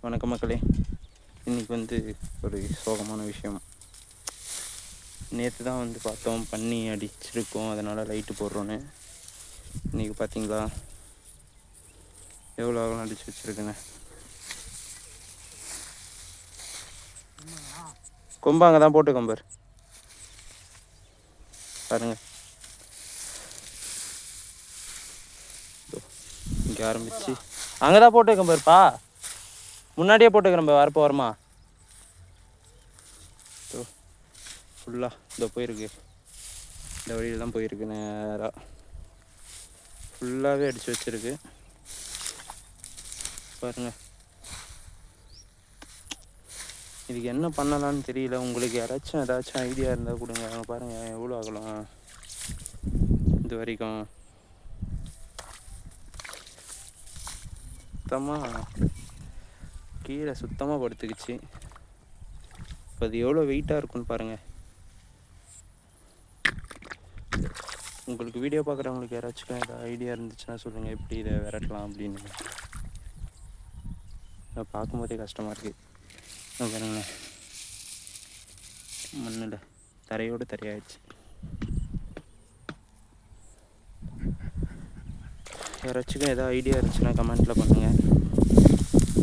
வணக்கம் மக்களே. இன்றைக்கி ஒரு சோகமான விஷயம். நேற்று தான் பார்த்தோம், பண்ணி அடிச்சிருக்கோம், அதனால் லைட்டு போடுறோன்னு. இன்றைக்கி பார்த்தீங்களா எவ்வளோ அகலம் அடித்து வச்சுருக்குங்க. கொம்பாங்க தான் போட்டு கம்பர் பாருங்கள். இங்கே ஆரம்பிச்சு அங்கே தான் போட்டு கம்பர்ப்பா, முன்னாடியே போட்டுக்கிறேன் வரப்போ வரமா. ஃபுல்லாக இந்த போயிருக்கு, இந்த வழியில் தான் போயிருக்கு. நேராக ஃபுல்லாகவே அடித்து வச்சுருக்கு பாருங்கள். இதுக்கு என்ன பண்ணலான்னு தெரியல. உங்களுக்கு ஏதாச்சும் ஐடியா இருந்தால் கொடுங்க. பாருங்கள் எவ்வளோ ஆகலாம் இது வரைக்கும். சுத்தமாக கீழே சுத்தமாக படுத்துக்குச்சு. இப்போ அது எவ்வளோ வெயிட்டாக இருக்குன்னு பாருங்கள். உங்களுக்கு வீடியோ பார்க்குறவங்களுக்கு யாராச்சும் ஏதாவது ஐடியா இருந்துச்சுன்னா சொல்லுங்கள், எப்படி இதை விரட்டலாம் அப்படின்னு. இதை பார்க்கும்போதே கஷ்டமாக இருக்குது. பாருங்க, மண்ணில் தரையோடு தரையாயிடுச்சு. யாராச்சும் ஏதாவது ஐடியா இருந்துச்சுன்னா கமெண்ட்டில் பண்ணுங்கள்.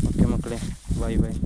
ஓகே மக்களே, பாய் பாய்.